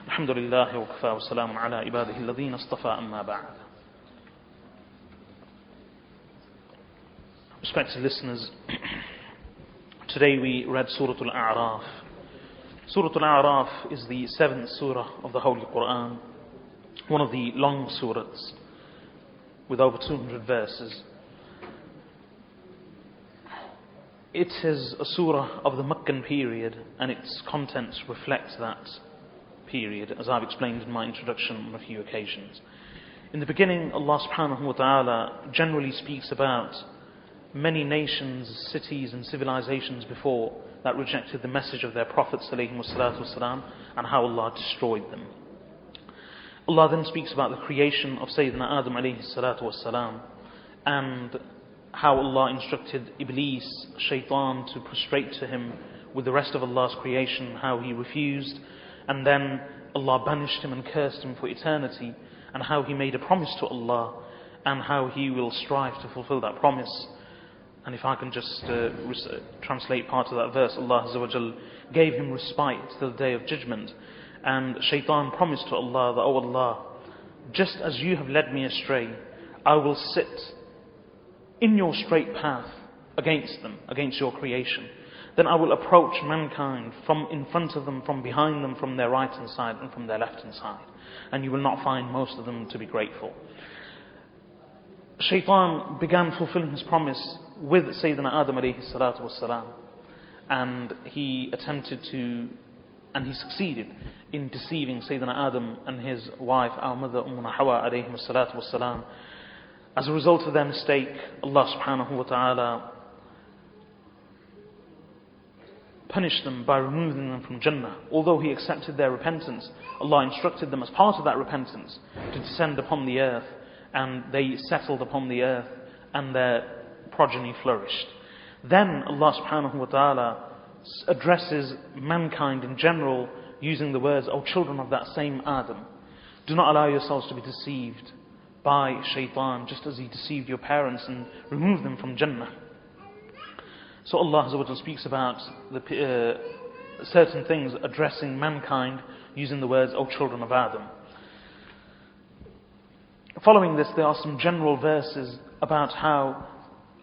Alhamdulillah wa kafa wa salamun ala ibadihi alladhina istafa amma ba'd. Respected listeners, today we read Surah Al-A'raf. Surah Al-A'raf is the 7th surah of the Holy Qur'an, one of the long surahs with over 200 verses. It is a surah of the Meccan period, and its contents reflect that period, as I've explained in my introduction on a few occasions. In the beginning, Allah subhanahu wa ta'ala generally speaks about many nations, cities and civilizations before that rejected the message of their prophets alayhimu salatu wasalam, and how Allah destroyed them. Allah then speaks about the creation of Sayyidina Adam alayhi salatu wasalam, and how Allah instructed Iblis, Shaitan, to prostrate to him with the rest of Allah's creation, how he refused, and then Allah banished him and cursed him for eternity, and how he made a promise to Allah, and how he will strive to fulfill that promise. And if I can just translate part of that verse, Allah Azza wa Jal gave him respite till the day of judgment, and Shaitan promised to Allah that, "Oh Allah, just as you have led me astray, I will sit in your straight path against them, against your creation. Then I will approach mankind from in front of them, from behind them, from their right hand side and from their left hand side, and you will not find most of them to be grateful." Shaitan began fulfilling his promise with Sayyidina Adam alayhi salatu wassalam, and he succeeded in deceiving Sayyidina Adam and his wife, our mother Ummuna Hawa alayhi salatu wassalam. As a result of their mistake, Allah subhanahu wa ta'ala punished them by removing them from Jannah. Although He accepted their repentance, Allah instructed them as part of that repentance to descend upon the earth, and they settled upon the earth and their progeny flourished. Then Allah subhanahu wa ta'ala addresses mankind in general using the words, "O children of that same Adam, do not allow yourselves to be deceived by Shaitan, just as he deceived your parents and removed them from Jannah." So Allah Azza wa Jalla speaks about certain things addressing mankind using the words, "O children of Adam." Following this, there are some general verses about how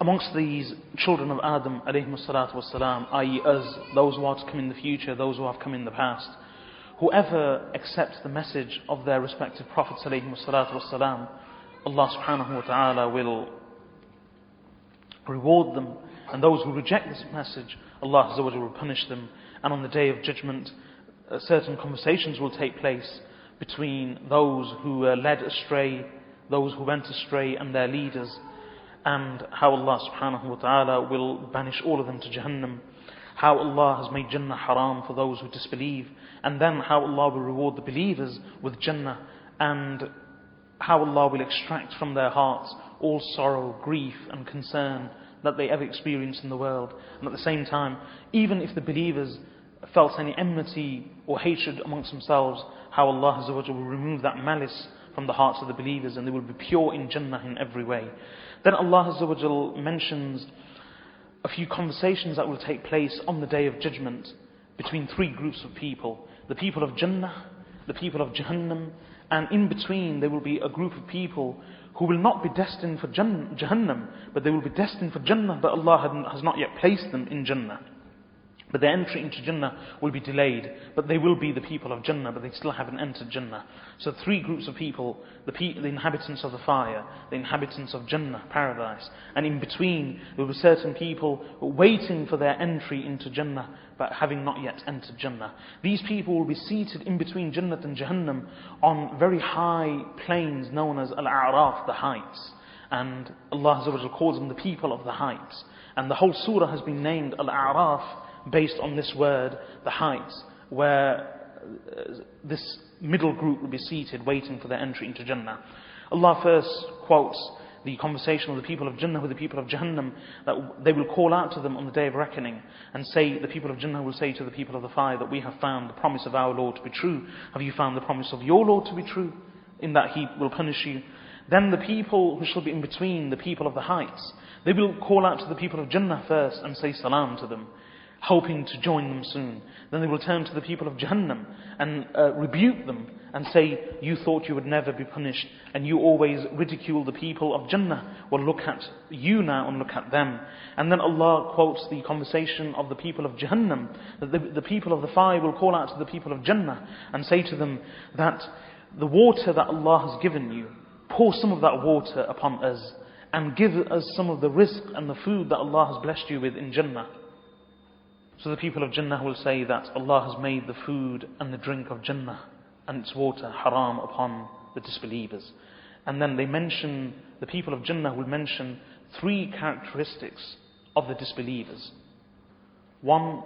amongst these children of Adam alayhimu salatu wassalam, i.e. us, those who are to come in the future, those who have come in the past, whoever accepts the message of their respective prophets alayhimu salatu wassalam, Allah subhanahu wa ta'ala will reward them, and those who reject this message, Allah Azza wa Jalla will punish them. And on the day of judgment, certain conversations will take place between those who were led astray, those who went astray and their leaders, and how Allah subhanahu wa ta'ala will banish all of them to Jahannam, how Allah has made Jannah haram for those who disbelieve, and then how Allah will reward the believers with Jannah, and how Allah will extract from their hearts all sorrow, grief and concern that they ever experienced in the world. And at the same time, even if the believers felt any enmity or hatred amongst themselves, how Allah Azza wa Jalla will remove that malice from the hearts of the believers, and they will be pure in Jannah in every way. Then Allah Azza wa Jalla mentions a few conversations that will take place on the day of judgment between three groups of people: the people of Jannah, the people of Jahannam, and in between there will be a group of people who will not be destined for Jahannam, but they will be destined for Jannah, but Allah has not yet placed them in Jannah. But their entry into Jannah will be delayed, but they will be the people of Jannah, but they still haven't entered Jannah. So three groups of people: the inhabitants of the fire, the inhabitants of Jannah, paradise, and in between there will be certain people waiting for their entry into Jannah, but having not yet entered Jannah. These people will be seated in between Jannah and Jahannam on very high plains known as Al-A'raf, the heights. And Allah Azza wa Jalla calls them the people of the heights. And the whole surah has been named Al-A'raf based on this word, the heights, where this middle group will be seated waiting for their entry into Jannah. Allah first quotes the conversation of the people of Jannah with the people of Jahannam, that they will call out to them on the day of reckoning and say, the people of Jannah will say to the people of the fire, that we have found the promise of our Lord to be true. Have you found the promise of your Lord to be true, in that He will punish you? Then the people who shall be in between, the people of the heights, they will call out to the people of Jannah first and say salam to them. hoping to join them soon. Then they will turn to the people of Jahannam and rebuke them and say, you thought you would never be punished and you always ridicule the people of Jannah. Well, look at you now and look at them. And then Allah quotes the conversation of the people of Jahannam, that the people of the fire will call out to the people of Jannah and say to them that the water that Allah has given you, pour some of that water upon us and give us some of the rizq and the food that Allah has blessed you with in Jannah. So the people of Jannah will say that Allah has made the food and the drink of Jannah and its water haram upon the disbelievers. And then the people of Jannah will mention 3 characteristics of the disbelievers. One,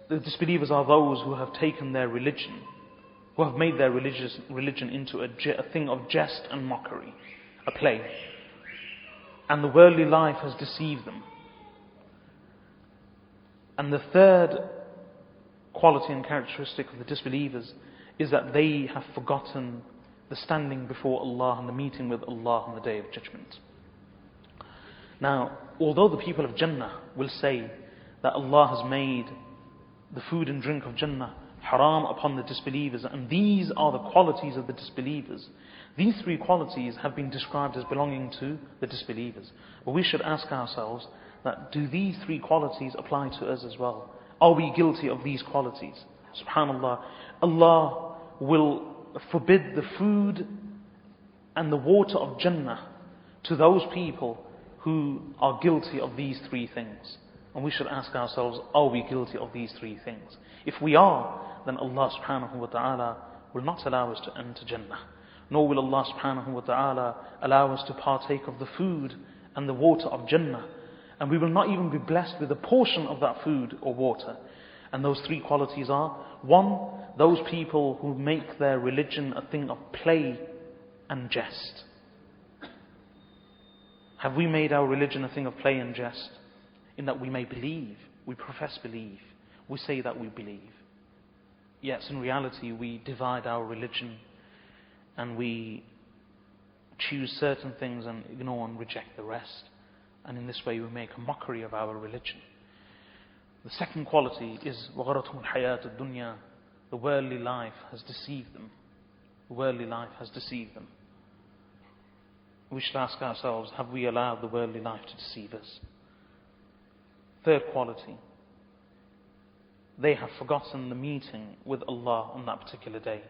the disbelievers are those who have taken their religion, who have made their religion into a thing of jest and mockery, a play. And the worldly life has deceived them. And the third quality and characteristic of the disbelievers is that they have forgotten the standing before Allah and the meeting with Allah on the Day of Judgment. Now, although the people of Jannah will say that Allah has made the food and drink of Jannah haram upon the disbelievers, and these are the qualities of the disbelievers, these 3 qualities have been described as belonging to the disbelievers. But we should ask ourselves that, do these 3 qualities apply to us as well? Are we guilty of these qualities? Subhanallah, Allah will forbid the food and the water of Jannah to those people who are guilty of these 3 things. And we should ask ourselves, are we guilty of these 3 things? If we are, then Allah subhanahu wa ta'ala will not allow us to enter Jannah. Nor will Allah subhanahu wa ta'ala allow us to partake of the food and the water of Jannah. And we will not even be blessed with a portion of that food or water. And those 3 qualities are: 1, those people who make their religion a thing of play and jest. Have we made our religion a thing of play and jest? In that we may believe, we profess belief, we say that we believe. Yet in reality we divide our religion and we choose certain things and ignore and reject the rest. And in this way we make a mockery of our religion. The second quality is وَغَرَتْهُمُ الْحَيَاةُ الدُّنْيَا. The worldly life has deceived them. The worldly life has deceived them. We should ask ourselves, have we allowed the worldly life to deceive us? Third quality, they have forgotten the meeting with Allah on that particular day.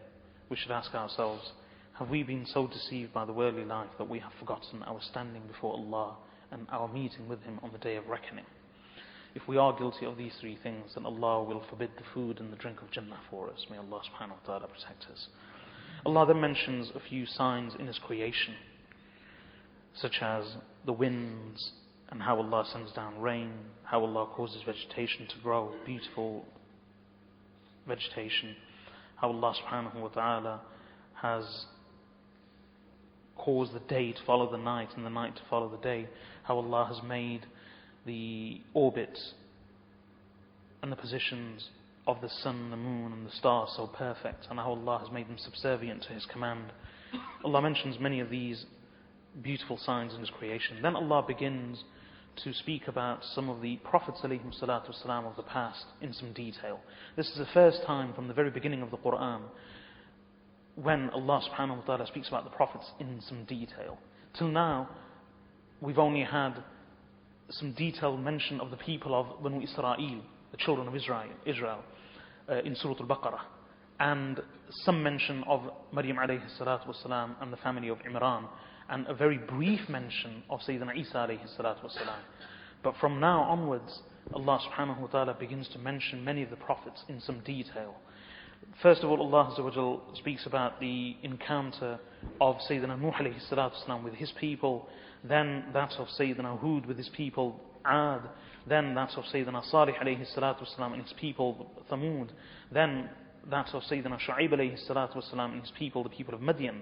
We should ask ourselves, have we been so deceived by the worldly life that we have forgotten our standing before Allah and our meeting with Him on the Day of Reckoning? If we are guilty of these 3 things, then Allah will forbid the food and the drink of Jannah for us. May Allah subhanahu wa ta'ala protect us. Allah then mentions a few signs in His creation, such as the winds, and how Allah sends down rain, how Allah causes vegetation to grow, beautiful vegetation, how Allah subhanahu wa ta'ala has caused the day to follow the night and the night to follow the day, how Allah has made the orbits and the positions of the sun, the moon and the stars so perfect, and how Allah has made them subservient to His command. Allah mentions many of these beautiful signs in His creation. Then Allah begins to speak about some of the prophets alayhim salatu wasalam of the past in some detail. This is the first time from the very beginning of the Qur'an when Allah subhanahu wa ta'ala speaks about the prophets in some detail. Till now, we've only had some detailed mention of the people of Banu Israel, the children of Israel, in Surah Al-Baqarah, and some mention of Maryam alayhi salatu wasalam and the family of Imran, and a very brief mention of Sayyidina Isa alayhi salatu wasalam. But from now onwards, Allah subhanahu wa ta'ala begins to mention many of the prophets in some detail. First of all, Allah Azza wa Jal speaks about the encounter of Sayyidina Nuh alayhi salatu wasalam with his people, then that of Sayyidina Hud with his people, Ad, then that of Sayyidina Salih alayhi salatu wasalam and his people, Thamud, then that of Sayyidina Shu'aib alayhi salatu wasalam and his people, the people of Madian.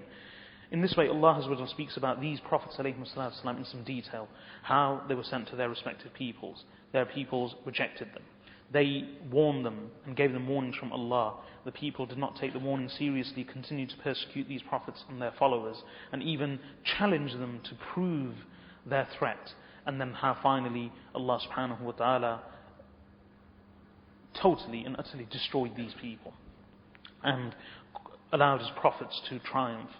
In this way, Allah Azza wa Jal speaks about these prophets alayhi salatu wasalam in some detail, how they were sent to their respective peoples. Their peoples rejected them. They warned them and gave them warnings from Allah. The people did not take the warning seriously, continued to persecute these prophets and their followers, and even challenged them to prove their threat. and then how finally Allah subhanahu wa ta'ala totally and utterly destroyed these people and allowed His prophets to triumph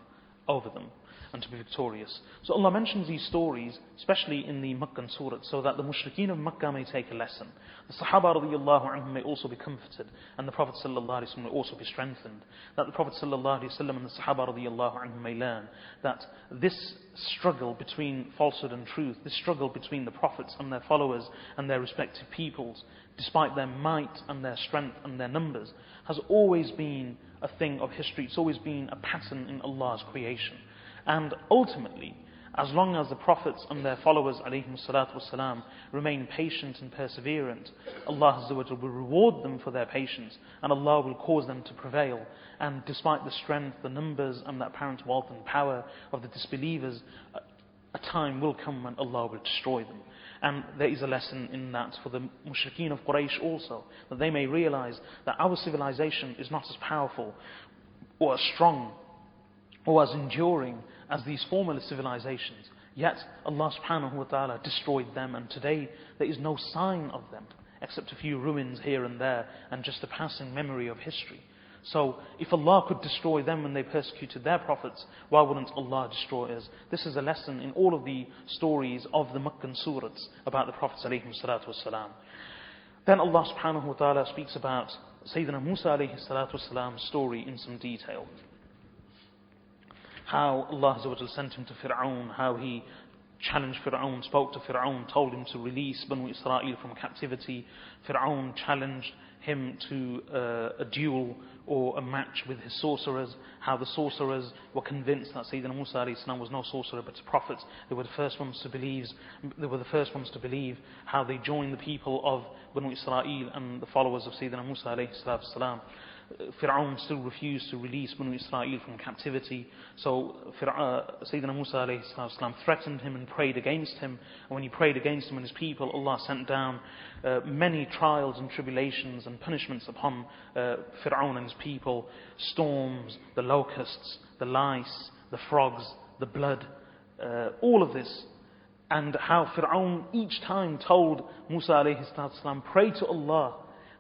over them and to be victorious. So Allah mentions these stories, especially in the Meccan surah, so that the mushrikeen of Makkah may take a lesson. The Sahaba radiallahu anhum may also be comforted, and the Prophet sallallahu alaihi wasallam may also be strengthened. That the Prophet sallallahu alaihi wasallam and the Sahaba radiallahu anhum may learn that this struggle between falsehood and truth, this struggle between the Prophets and their followers and their respective peoples, despite their might and their strength and their numbers, has always been a thing of history. It's always been a pattern in Allah's creation. And ultimately, as long as the Prophets and their followers ﷺ remain patient and perseverant, Allah Azza wa Jalla will reward them for their patience, and Allah will cause them to prevail. And despite the strength, the numbers and the apparent wealth and power of the disbelievers, a time will come when Allah will destroy them. And there is a lesson in that for the mushrikeen of Quraysh also, that they may realize that our civilization is not as powerful or as strong or as enduring as these former civilizations. Yet Allah subhanahu wa ta'ala destroyed them, and today there is no sign of them except a few ruins here and there and just a passing memory of history. So if Allah could destroy them when they persecuted their prophets, why wouldn't Allah destroy us? This is a lesson in all of the stories of the Meccan surahs about the Prophets alayhi salatu wasalam. Then Allah subhanahu wa ta'ala speaks about Sayyidina Musa alayhi salatu wasalam's story in some detail. How Allah Azza wa Jalla sent him to Fir'aun, how he challenged Fir'aun, spoke to Fir'aun, told him to release Banu Israel from captivity. Fir'aun challenged him to a duel or a match with his sorcerers, how the sorcerers were convinced that Sayyidina Musa alayhi salam was no sorcerer but a prophet. They were the first ones to believe, how they joined the people of Banu Israel and the followers of Sayyidina Musa alayhi salam. Fir'aun still refused to release Banu Israel from captivity. So Sayyidina Musa alayhi salam threatened him and prayed against him. And when he prayed against him and his people, Allah sent down many trials and tribulations and punishments upon Fir'aun and his people. Storms, the locusts, the lice, the frogs, the blood, all of this. And how Fir'aun each time told Musa alayhi salam, pray to Allah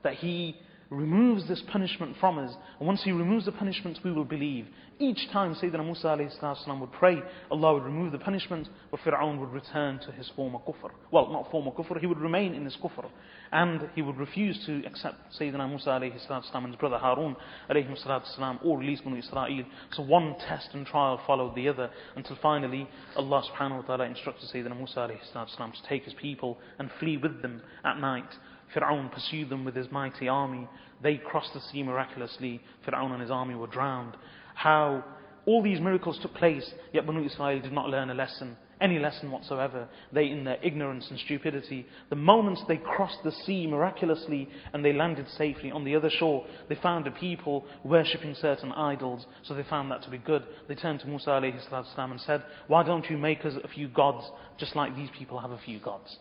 that He removes this punishment from us, and once He removes the punishment we will believe. Each time Sayyidina Musa alayhi salam would pray, Allah would remove the punishment, but Fir'aun would return to his former kufr. Well, not former kufr, he would remain in his kufr, and he would refuse to accept Sayyidina Musa alayhi salam and his brother Harun alayhi salam or release Banu Israel. So one test and trial followed the other, until finally Allah subhanahu wa ta'ala instructed Sayyidina Musa alayhi salam to take his people and flee with them at night. Fir'aun pursued them with his mighty army. They crossed the sea miraculously. Fir'aun and his army were drowned. How all these miracles took place, yet Banu Israel did not learn a lesson, any lesson whatsoever. They, in their ignorance and stupidity, the moment they crossed the sea miraculously and they landed safely on the other shore, they found a people worshipping certain idols, so they found that to be good. They turned to Musa alayhi salam and said, why don't you make us a few gods, just like these people have a few gods?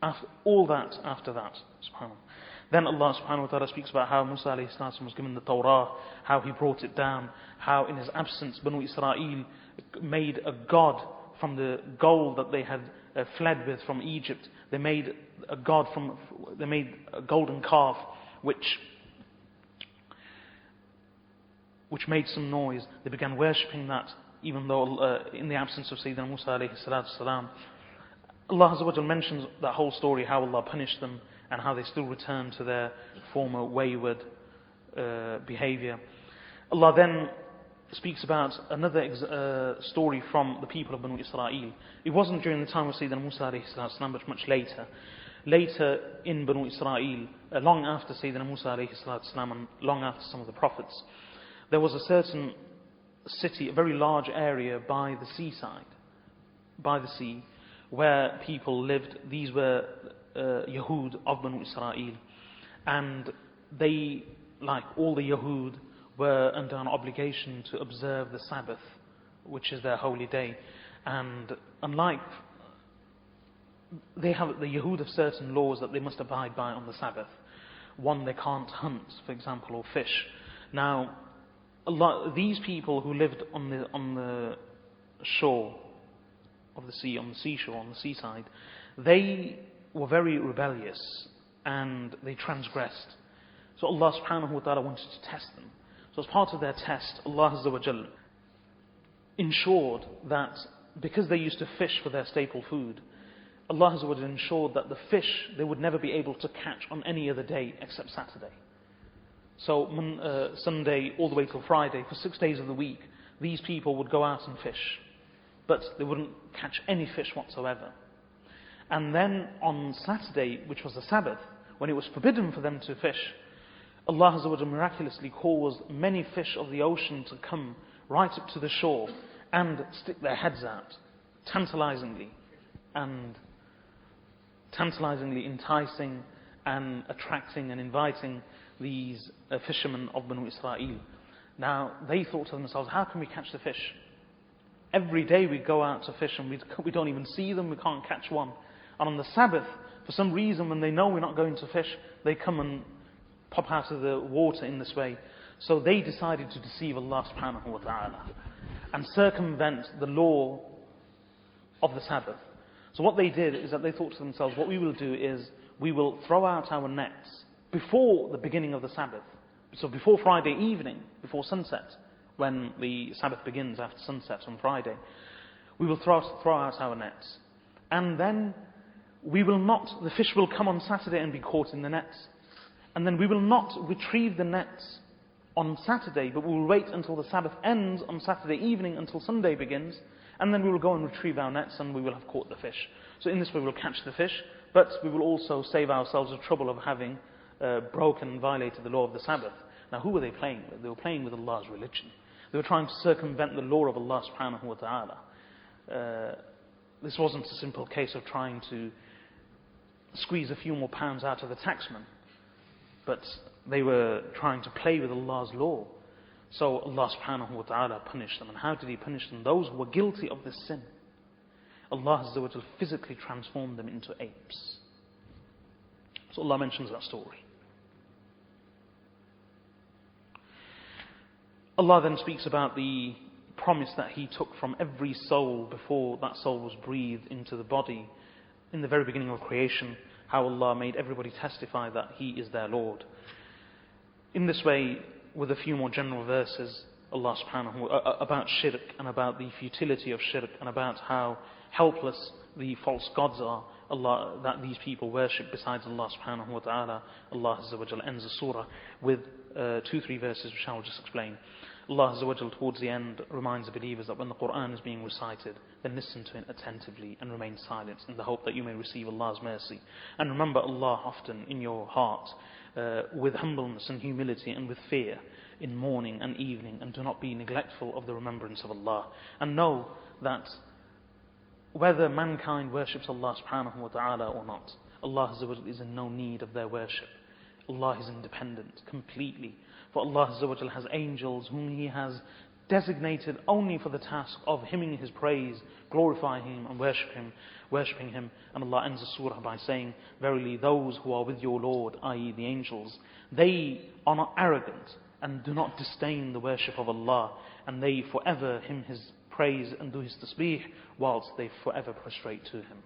After that, subhanAllah. Then Allah subhanahu wa ta'ala speaks about how Musa alayhi salam was given the Torah, how he brought it down, how in his absence Banu Israel made a god from the gold that they had fled with from Egypt. They made a golden calf which made some noise. They began worshipping that, even though in the absence of Sayyidina Musa alayhi salatu salam. Allah Azza wa Jalla mentions that whole story, how Allah punished them and how they still return to their former wayward behavior. Allah then speaks about another story from the people of Banu Israel. It wasn't during the time of Sayyidina Musa alayhi salam, but much later. Later in Banu Israel, long after Sayyidina Musa alayhi salam and long after some of the prophets, there was a certain city, a very large area by the seaside, by the sea, where people lived. These were Yahud of Banu Israel, and they, like all the Yahud, were under an obligation to observe the Sabbath, which is their holy day. And unlike, the Yahud have certain laws that they must abide by on the Sabbath. One, they can't hunt, for example, or fish. Now, these people who lived on the shore of the sea, on the seashore, on the seaside, they were very rebellious and they transgressed. So Allah subhanahu wa ta'ala wanted to test them. So as part of their test, Allah Azza wa Jal ensured that because they used to fish for their staple food, Allah Azza wa Jal ensured that the fish they would never be able to catch on any other day except Saturday. So Sunday all the way till Friday, for 6 days of the week, these people would go out and fish, but they wouldn't catch any fish whatsoever. And then on Saturday, which was the Sabbath, when it was forbidden for them to fish, Allah Azza wa Jalla miraculously caused many fish of the ocean to come right up to the shore and stick their heads out, tantalizingly enticing and attracting and inviting these fishermen of Banu Israel. Now, they thought to themselves, how can we catch the fish? Every day we go out to fish and we don't even see them, we can't catch one. And on the Sabbath, for some reason, when they know we're not going to fish, they come and pop out of the water in this way. So they decided to deceive Allah subhanahu wa ta'ala and circumvent the law of the Sabbath. So what they did is that they thought to themselves, what we will do is we will throw out our nets before the beginning of the Sabbath. So before Friday evening, before sunset, when the Sabbath begins after sunset on Friday, we will throw out our nets. And then the fish will come on Saturday and be caught in the nets. And then we will not retrieve the nets on Saturday, but we will wait until the Sabbath ends on Saturday evening until Sunday begins, and then we will go and retrieve our nets and we will have caught the fish. So in this way we will catch the fish, but we will also save ourselves the trouble of having broken and violated the law of the Sabbath. Now who were they playing with? They were playing with Allah's religion. They were trying to circumvent the law of Allah subhanahu wa ta'ala. This wasn't a simple case of trying to squeeze a few more pounds out of the taxman, but they were trying to play with Allah's law. So Allah subhanahu wa ta'ala punished them. And how did He punish them? Those who were guilty of this sin, Allah Azza wa Jal physically transformed them into apes. So Allah mentions that story. Allah then speaks about the promise that He took from every soul before that soul was breathed into the body in the very beginning of creation, how Allah made everybody testify that He is their Lord. In this way, with a few more general verses, Allah subhanahu wa ta'ala, about shirk and about the futility of shirk and about how helpless the false gods are that these people worship besides Allah subhanahu wa ta'ala. Allah Azza wa Jalla ends the surah with 2-3 verses which I will just explain. Allah Azza wa Jalla towards the end reminds the believers that when the Qur'an is being recited, then listen to it attentively and remain silent in the hope that you may receive Allah's mercy. And remember Allah often in your heart with humbleness and humility and with fear in morning and evening, and do not be neglectful of the remembrance of Allah. And know that whether mankind worships Allah subhanahu wa ta'ala or not, Allah Azza wa Jalla is in no need of their worship. Allah is independent completely. For Allah Azza wa Jalla has angels whom He has designated only for the task of hymning His praise, glorifying Him and worshipping Him. And Allah ends the surah by saying, verily those who are with your Lord, i.e. the angels, they are not arrogant and do not disdain the worship of Allah, and they forever hymn His praise and do His tasbih whilst they forever prostrate to Him.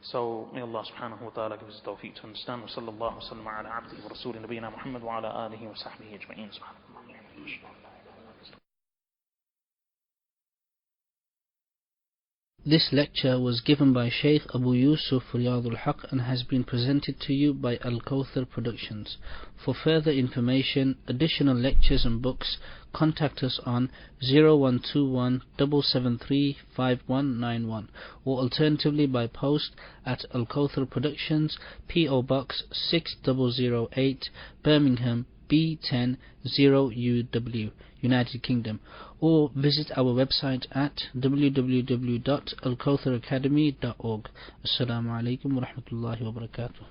So may Allah subhanahu wa ta'ala give us the tawfiq to understand. Wa sallallahu wa sallam ala abdihi wa rasulih nabiyyina Muhammad wa ala alihi wa sahbihi ajma'in. Subhanallah. This lecture was given by Shaykh Abu Yusuf Riyadh al-Haq and has been presented to you by Al-Kawthar Productions. For further information, additional lectures and books, contact us on 0121 773 5191 or alternatively by post at Al-Kawthar Productions, P.O. Box 6008, Birmingham, B10 0UW, United Kingdom, or visit our website at www.alkawtharacademy.org. Assalamu alaikum wa rahmatullahi wa barakatuh.